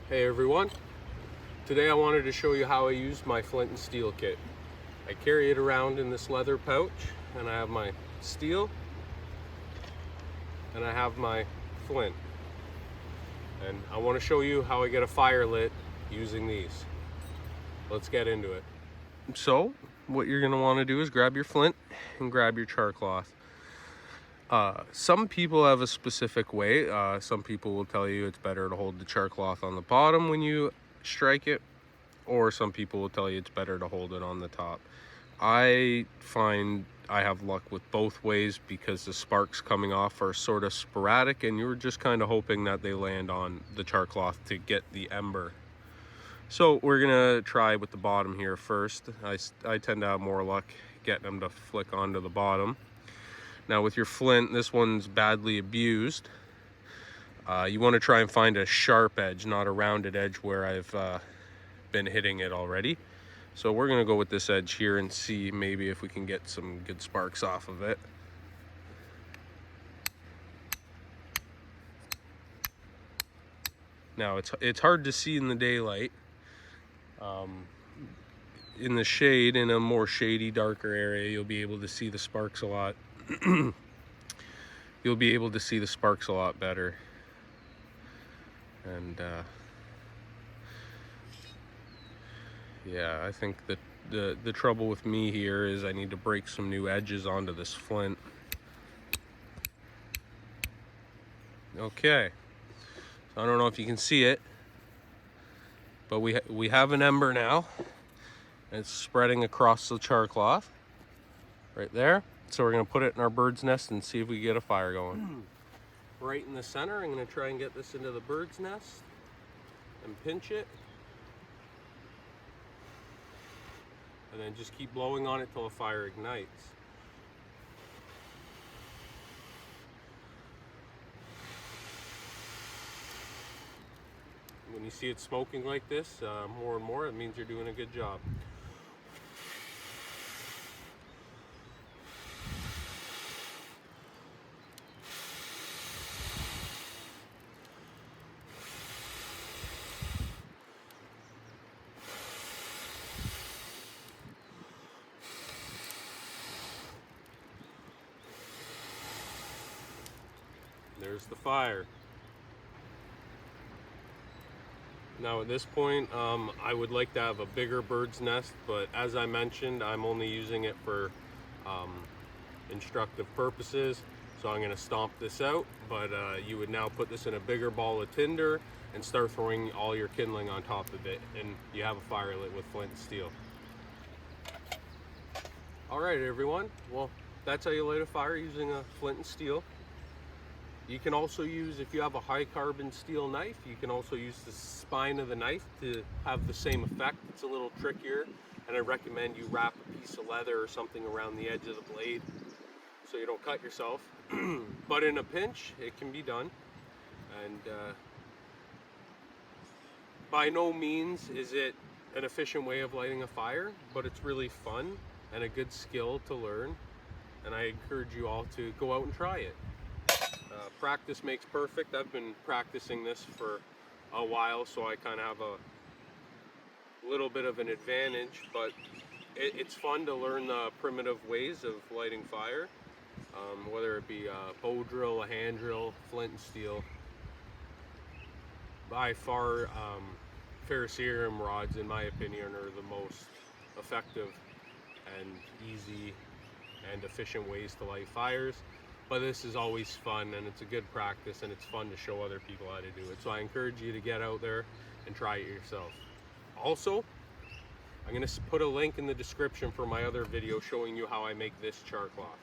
Hey everyone, today I wanted to show you how I use my Flint Steel kit. I carry it around in this leather pouch, and I have my steel and I have my flint. And I want to show you how I get a fire lit using these. Let's get into it. So what you're going to want to do is grab your flint and grab your char cloth. Some people have a specific way. Some people will tell you it's better to hold the char cloth on the bottom when you strike it, or some people will tell you it's better to hold it on the top. I find I have luck with both ways because the sparks coming off are sort of sporadic, and you're just kind of hoping that they land on the char cloth to get the ember. So we're gonna try with the bottom here first. I tend to have more luck getting them to flick onto the bottom. Now with your flint, this one's badly abused. You want to try and find a sharp edge, not a rounded edge where I've been hitting it already. So we're going to go with this edge here and see maybe if we can get some good sparks off of it. Now it's hard to see in the daylight. In the shade, in a more shady, darker area, you'll be able to see the sparks a lot. You'll be able to see the sparks a lot better. And yeah, I think that the trouble with me here is I need to break some new edges onto this flint. Okay, so I don't know if you can see it, but we have an ember now. It's spreading across the char cloth right there. So we're gonna put it in our bird's nest and see if we get a fire going. Right in the center, I'm gonna try and get this into the bird's nest and pinch it. And then just keep blowing on it till the fire ignites. When you see it smoking like this, more and more, it means you're doing a good job. There's the fire. Now at this point, I would like to have a bigger bird's nest, but as I mentioned, I'm only using it for instructive purposes. So I'm going to stomp this out, but you would now put this in a bigger ball of tinder and start throwing all your kindling on top of it, and you have a fire lit with flint and steel. All right, everyone. Well, that's how you light a fire using a flint and steel. You can also use, if you have a high carbon steel knife, you can also use the spine of the knife to have the same effect. It's a little trickier, and I recommend you wrap a piece of leather or something around the edge of the blade so you don't cut yourself. But in a pinch, it can be done. And by no means is it an efficient way of lighting a fire, but it's really fun and a good skill to learn. And I encourage you all to go out and try it. Practice makes perfect. I've been practicing this for a while, so I kind of have a little bit of an advantage, but it's fun to learn the primitive ways of lighting fire, whether it be a bow drill, a hand drill, flint and steel. By far, ferrocerium rods, in my opinion, are the most effective and easy and efficient ways to light fires. But this is always fun, and it's a good practice, and it's fun to show other people how to do it. So I encourage you to get out there and try it yourself. Also, I'm going to put a link in the description for my other video showing you how I make this char cloth.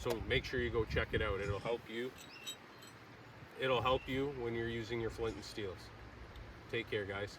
So make sure you go check it out. It'll help you. It'll help you when you're using your flint and steels. Take care, guys.